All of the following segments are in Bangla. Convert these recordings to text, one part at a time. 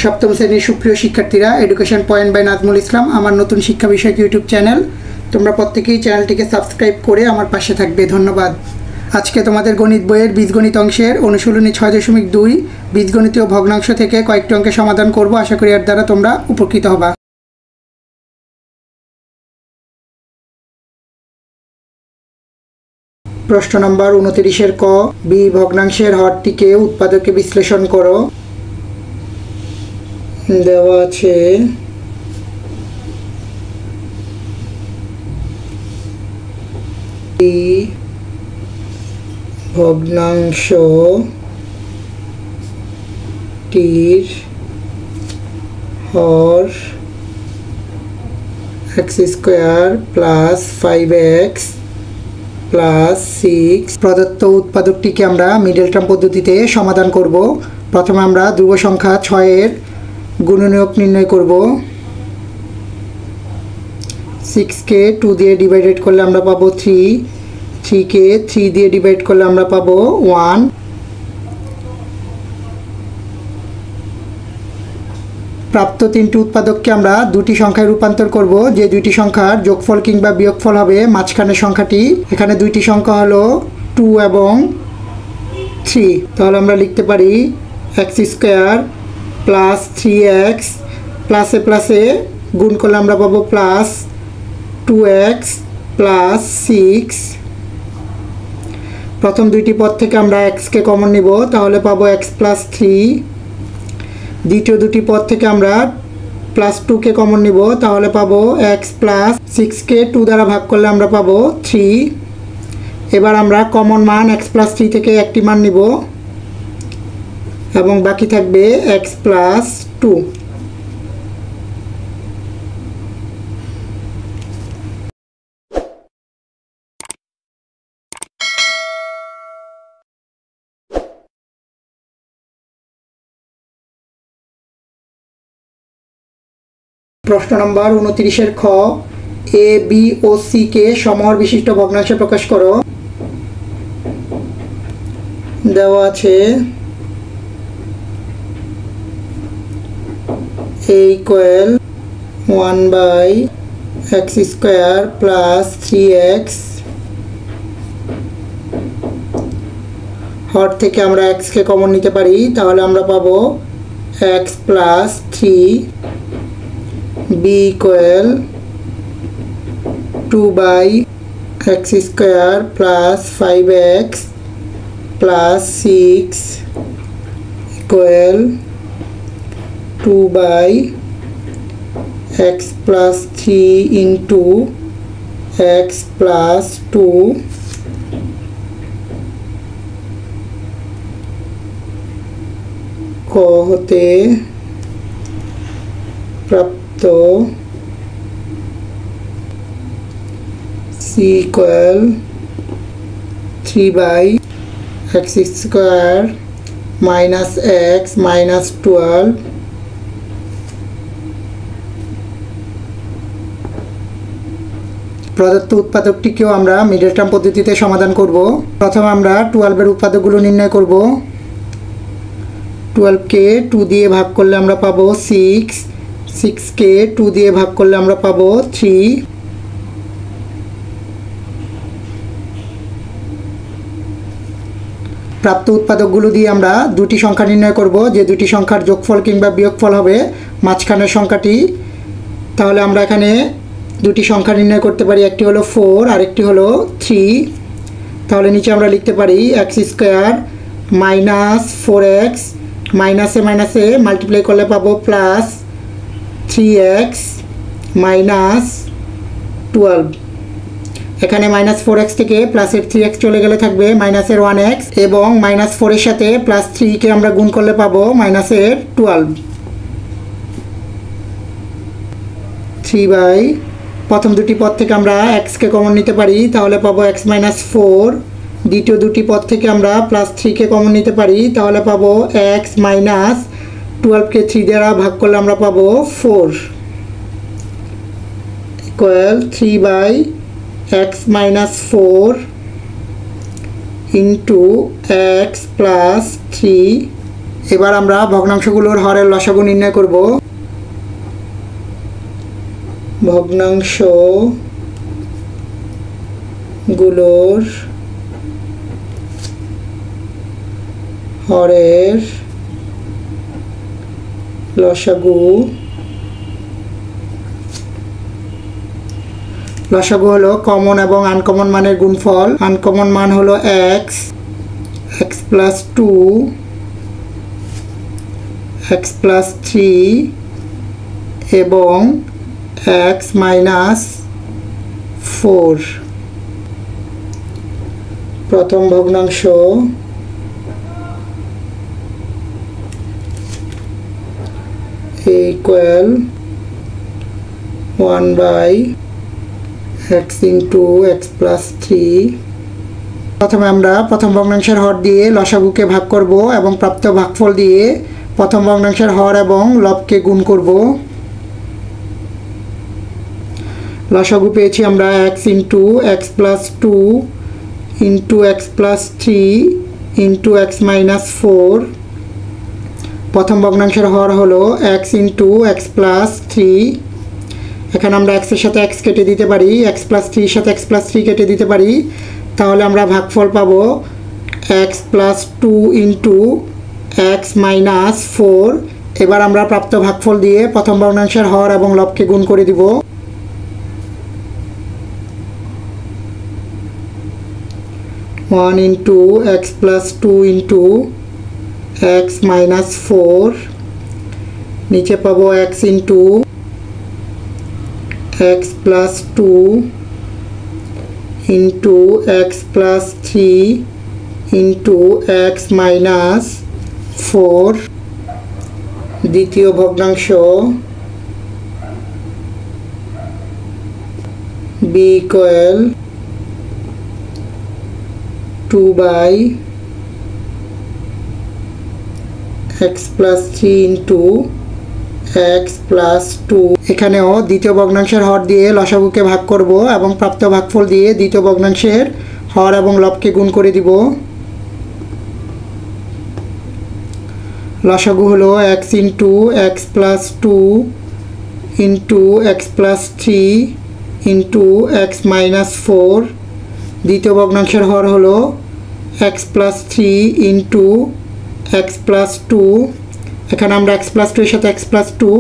সপ্তম শ্রেণীর সুপ্রিয় শিক্ষার্থীরা, education point by Nazmul Islam আমার নতুন শিক্ষা বিষয়ক ইউটিউব চ্যানেল। তোমরা প্রত্যেকেই চ্যানেলটিকে সাবস্ক্রাইব করে আমার পাশে থাকবে, ধন্যবাদ। আজকে তোমাদের গণিত বইয়ের বীজগণিত অংশের অনুশীলনী 6.2 বীজগণিতীয় ভগ্নাংশ থেকে কয়েকটি অঙ্কের সমাধান করব। আশা করি এর দ্বারা তোমরা উপকৃত হবা। প্রশ্ন নম্বর 29-এর ক, বি ভগ্নাংশের হরটিকে উৎপাদকে বিশ্লেষণ করো। দেওয়া আছে বি ভগ্নাংশটির হর x² প্লাস 5x প্লাস 6। প্রদত্ত উৎপাদকটিকে আমরা মিডল টার্ম পদ্ধতিতে সমাধান করব। প্রথমে আমরা ধ্রুব সংখ্যা 6-এর গুণনীয়ক নির্ণয় করব। 6কে 2 দিয়ে ডিভাইডেড করলে আমরা পাবো 3, 3কে 3 দিয়ে ডিভাইড করলে আমরা পাবো 1। প্রাপ্ত তিনটি উৎপাদককে আমরা দুটি সংখ্যায় রূপান্তর করব। যে দুইটি সংখ্যার যোগফল কিংবা বিয়োগফল হবে মাঝখানের সংখ্যাটি। এখানে দুইটি সংখ্যা হলো 2 এবং 3। তাহলে আমরা লিখতে পারি x² প্লাস 3x প্লাসে প্লাসে গুণ করলে আমরা পাবো প্লাস 2x প্লাস 6। প্রথম দুইটি পদ থেকে আমরা xকে কমন নিব, তাহলে পাবো x প্লাস 3। দ্বিতীয় দুটি পদ থেকে আমরা প্লাস 2কে কমন নিব, তাহলে পাবো x প্লাস 6কে 2 দ্বারা ভাগ করলে আমরা পাবো 3। এবার আমরা কমন মান x প্লাস 3 থেকে একটি মান নিব এবং বাকি থাকবে x প্লাস 2। প্রশ্ন নম্বর 29-এর খ, A B O C K সমহর বিশিষ্ট ভগ্নাংশে প্রকাশ করো। দেওয়া আছে a equal 1/x² plus 3x। হর থেকে আমরা x কে কমন নিতে পারি, তাহলে আমরা পাবো x plus 3। b equal 2/x² plus 5x plus 6 equal 2/x plus 3 into x plus 2। ক হতে প্রাপ্ত c equal 3/x² minus x minus 12। প্রদত্ত উৎপাদকটিকেও আমরা মিডল টার্ম পদ্ধতিতে সমাধান করব। প্রথমে আমরা 12-এর উৎপাদকগুলো নির্ণয় করব। 12কে 2 দিয়ে ভাগ করলে আমরা পাবো 6, 6কে 2 দিয়ে ভাগ করলে আমরা পাবো 3। প্রাপ্ত উৎপাদকগুলো দিয়ে আমরা দুটি সংখ্যা নির্ণয় করব। যে দুটি সংখ্যার যোগফল কিংবা বিয়োগফল হবে মাঝখানের সংখ্যাটি। তাহলে আমরা এখানে দুটি সংখ্যা নির্ণয় করতে পারি, একটি হলো 4 আর একটি হলো 3। তাহলে নিচে আমরা লিখতে পারি x² মাইনাস 4x মাইনাসে মাইনাসে মাল্টিপ্লাই করলে পাবো প্লাস 3x মাইনাস 12। এখানে মাইনাস 4x থেকে প্লাসের 3x চলে গেলে থাকবে মাইনাসের 1x এবং মাইনাস 4-এর সাথে প্লাস 3কে আমরা গুণ করলে পাবো মাইনাসের 12। 3 প্রথম দুটি পদ থেকে আমরা xকে কমন নিতে পারি, তাহলে পাবো x মাইনাস 4। দ্বিতীয় দুটি পদ থেকে আমরা প্লাস 3কে কমন নিতে পারি, তাহলে পাবো x মাইনাস 12কে 3 দ্বারা ভাগ করলে আমরা পাবো 4 equal 3/x minus 4 into x plus 3 এবার আমরা ভগ্নাংশগুলোর হরের লসাগু নির্ণয় করব। ভগ্নাংশগুলোর হরের লসাগু হলো কমন এবং আনকমন মানের গুণফল। আনকমন মান হলো x প্লাস 2 x প্লাস 3 এবং x মাইনাস 4। প্রথম ভগ্নাংশ equal 1/x into x plus 3। প্রথমে আমরা প্রথম ভগ্নাংশের হর দিয়ে লসাগুকে ভাগ করব এবং প্রাপ্ত ভাগফল দিয়ে প্রথম ভগ্নাংশের হর এবং লবকে গুণ করব। লসাগু পেয়েছি আমরা x into x plus 2 into x plus 3 into x minus 4। প্রথম ভগ্নাংশের হর হলো x ইন্টু x প্লাস 3। এখানে আমরা x এর সাথে x কেটে দিতে পারি, x প্লাস 3 এর সাথে x প্লাস 3 কেটে দিতে পারি, তাহলে আমরা ভাগফল পাবো x plus 2 into x minus 4। এবার আমরা প্রাপ্ত ভাগফল দিয়ে প্রথম ভগ্নাংশের হর এবং লবকে গুণ করে দিব। One into x plus 2 into x minus 4, নিচে পাবো x into x plus 2 into x plus 3 into x minus 4। দ্বিতীয় ভগ্নাংশ b equal 2/x plus 3 into x plus 2। এখানেও দ্বিতীয় ভগ্নাংশের হর দিয়ে লসাগুকে ভাগ করব এবং প্রাপ্ত ভাগফল দিয়ে দ্বিতীয় ভগ্নাংশের হর এবং লবকে গুণ করে দিব। লসাগু হলো x into x plus 2 into x plus 3 into x minus 4। দ্বিতীয় ভগ্নাংশের হর হলো x plus 3 into x plus 2। এখানে আমরা x প্লাস 2 এর সাথে x প্লাস 2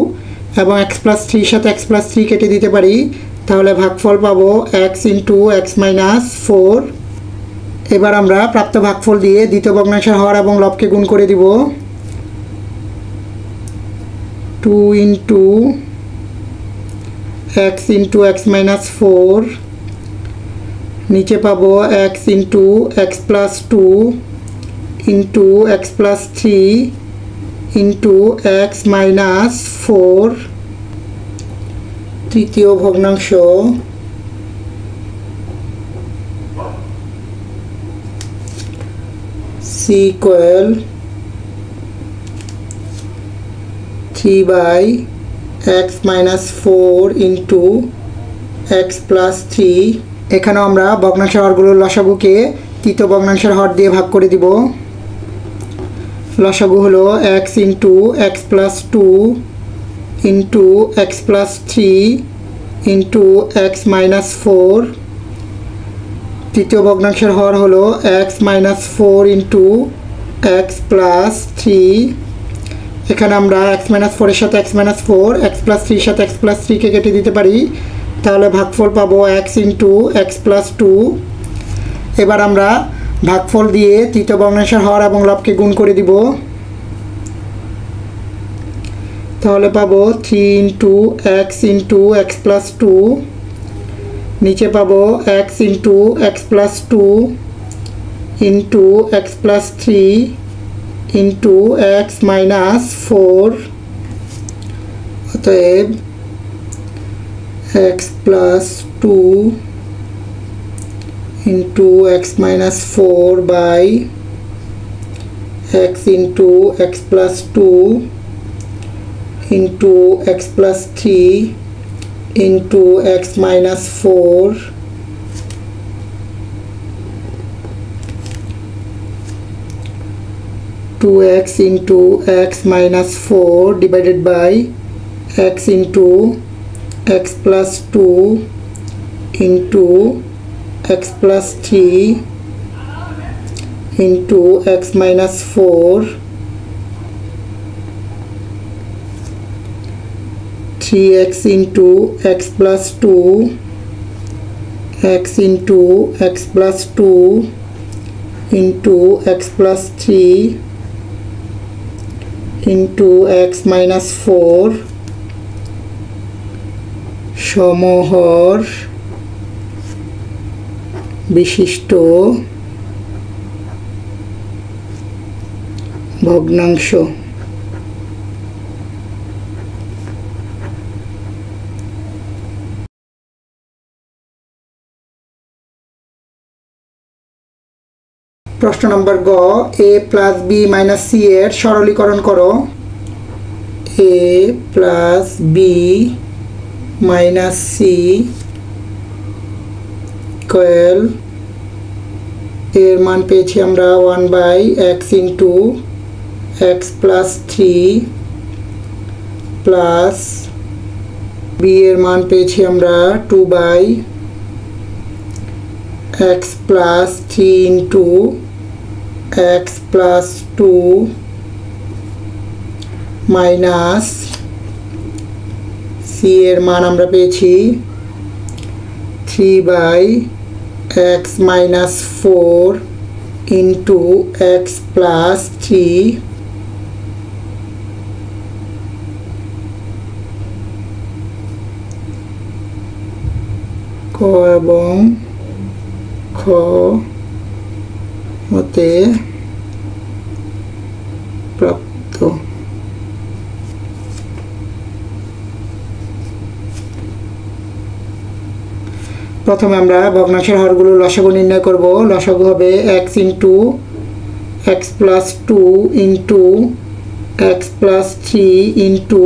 এবং x প্লাস 3 এর সাথে x প্লাস 3 কেটে দিতে পারি, তাহলে ভাগফল পাবো x ইন্টু x মাইনাস 4। এবার আমরা প্রাপ্ত ভাগফল দিয়ে দ্বিতীয় ভগ্নাংশের হর এবং লবকে গুণ করে দিব। 2 into x into x minus 4, নিচে পাবো x into x plus 2 into x plus 3 into x minus 4। তৃতীয় ভগ্নাংশ c equal 3/x minus 4 into x plus 3। এখানেও আমরা ভগ্নাংশের হরগুলোর লসাগুকে তৃতীয় ভগ্নাংশের হর দিয়ে ভাগ করে দিব। লসাগু হলো x into x plus 2 into x plus 3 into x minus 4। তৃতীয় ভগ্নাংশের হর হলো x minus 4 into x plus 3। এখানে আমরা x মাইনাস 4 এর সাথে x মাইনাস 4, x প্লাস 3 এর সাথে x প্লাস 3 কে কেটে দিতে পারি, তাহলে ভাগফল পাবো x ইন্টু x প্লাস 2। এবার আমরা ভাগফল দিয়ে তৃতীয় ভগ্নাংশের হর এবং লবকে গুণ করে দিব, তাহলে পাবো 3 into x into x plus 2, নিচে পাবো x into x plus 2 into x plus 3 into x minus 4। অতএব x plus 2 into x minus 4 by x into x plus 2 into x plus 3 into x minus 4। 2x into x minus 4 divided by x into x plus 2 into x plus 3 into x minus 4 3x into x plus 2 x into x plus 2 into x plus 3 into x minus 4 সমহর বিশিষ্ট ভগ্নাংশ। প্রশ্ন নম্বর গ, a plus b minus c এর সরলীকরণ করো। a plus b minus c equal, এর মান পেয়েছি আমরা 1/x into x plus 3 plus b এর মান পেয়েছি আমরা 2/x plus 3 into x plus 2 minus c এর মান আমরা পেয়েছি 3/x minus 4 into x plus 3 ক এবং খ হতে প্রাপ্ত। প্রথমে আমরা ভগ্নাংশের হরগুলো লসাগু নির্ণয় করব। লসাগু হবে x into x plus 2 into x plus 3 into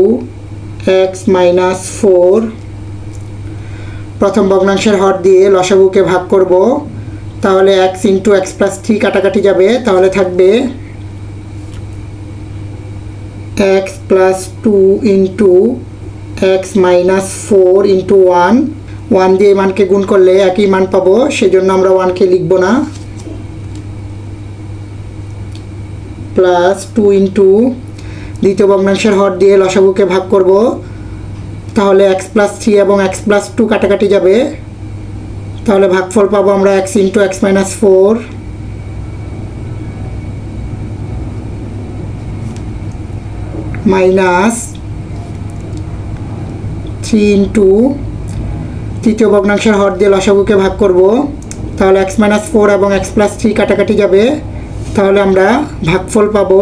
x minus 4। প্রথম ভগ্নাংশের হর দিয়ে লসাগুকে ভাগ করব, তাহলে x ইন্টু x প্লাস 3 কাটাকাটি যাবে, তাহলে থাকবে x plus 2 into x minus 4 into 1 দিয়ে মানকে গুণ করলে একই মান পাবো, সেজন্য আমরা 1কে লিখব না। প্লাস 2 ইন্টু দ্বিতীয় ভগ্নাংশের হর দিয়ে লসাগুকে ভাগ করব, তাহলে x প্লাস 3 এবং x প্লাস 2 কাটাকাটি যাবে, তাহলে ভাগফল পাবো আমরা x into x minus 4 minus 3 into তৃতীয় ভগ্নাংশের হর দিয়ে লসাগুকে ভাগ করব, তাহলে x মাইনাস 4 এবং x প্লাস 3 কাটাকাটি যাবে, তাহলে আমরা ভাগফল পাবো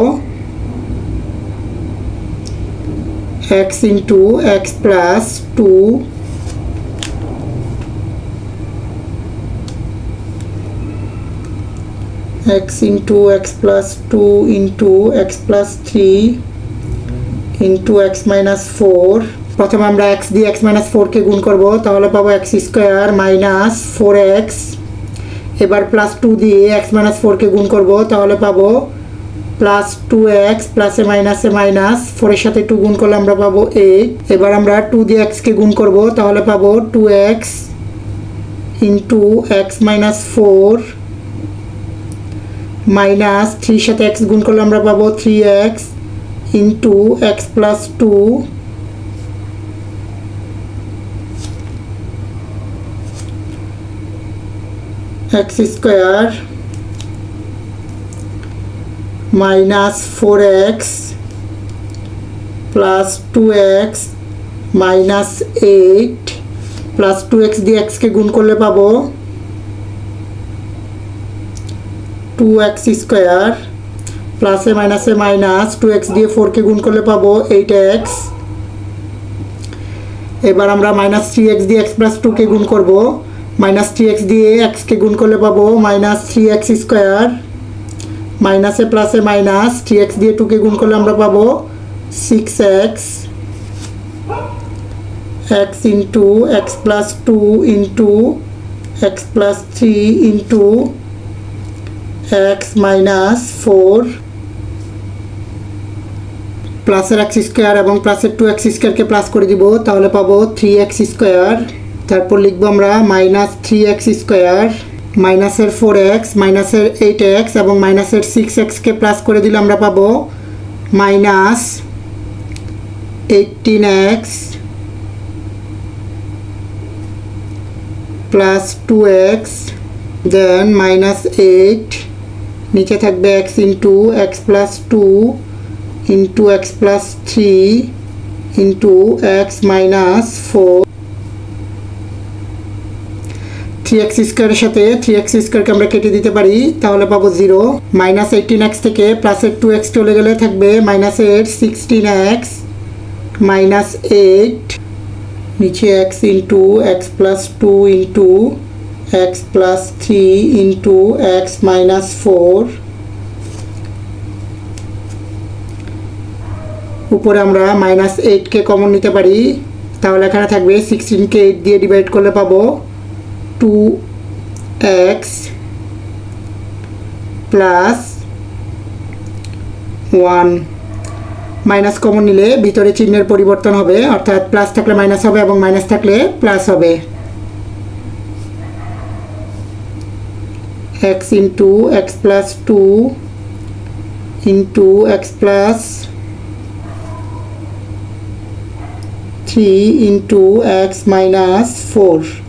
x into x plus 2 x into x plus 2 into x plus 3 into x minus 4। প্রথমে আমরা x দিয়ে x মাইনাস 4কে গুণ করব, তাহলে পাবো x স্কোয়ার মাইনাস 4x। এবার প্লাস 2 দিয়ে x মাইনাস 4কে গুণ করব, তাহলে পাবো প্লাস 2x প্লাসে মাইনাসে মাইনাস 4 এর সাথে 2 গুণ করলে আমরা পাবো 8। এবার আমরা 2 দিয়ে x-কে গুণ করব, তাহলে পাবো 2x into x minus 4 minus 3 এর সাথে x গুণ করলে আমরা পাবো 3x into x plus 2 x square minus 4x plus 2x minus 8 plus 2x দিয়ে x-কে গুণ করলে পাবো 2x স্কোয়ার প্লাসে মাইনাসে মাইনাস 2x দিয়ে 4কে গুণ করলে পাবো 8x। এবার আমরা মাইনাস 3x দিয়ে x প্লাস 2কে গুণ করব, মাইনাস 3x দিয়ে x-কে গুণ করলে পাবো মাইনাস 3x স্কোয়ার মাইনাসে প্লাসে মাইনাস 3x দিয়ে 2কে গুণ করলে আমরা পাবো 6x x into x plus 2 into x plus 3 into x minus 4 প্লাসের এক্স স্কোয়ার এবং প্লাসের 2x স্কোয়ারকে প্লাস করে দিব, তাহলে পাবো 3x স্কোয়ার। তারপর লিখবো আমরা মাইনাস 3x স্কোয়ার, মাইনাসের 4x, মাইনাসের 8x এবং মাইনাসের 6xকে প্লাস করে দিলে আমরা পাবো minus 18x plus 2x, than minus 8, নিচে থাকবে x into x plus 2 into x plus 3 into x minus 4। 3x স্কোয়ারের সাথে 3x স্কোয়ারকে আমরা কেটে দিতে পারি, তাহলে পাবো 0। মাইনাস 18x থেকে প্লাসের 2x চলে গেলে থাকবে মাইনাসের 16x মাইনাস 8, নিচে x into x plus 2 into x plus 3 into x minus 4। উপরে আমরা মাইনাস 8কে কমন নিতে পারি, তাহলে এখানে থাকবে 16কে 8 দিয়ে ডিভাইড করলে পাবো 2x প্লাস 1। মাইনাস কমন নিলে ভিতরে চিহ্নের পরিবর্তন হবে, অর্থাৎ প্লাস থাকলে মাইনাস হবে এবং মাইনাস থাকলে প্লাস হবে। x into x plus 2 into x plus 3 into x minus 4।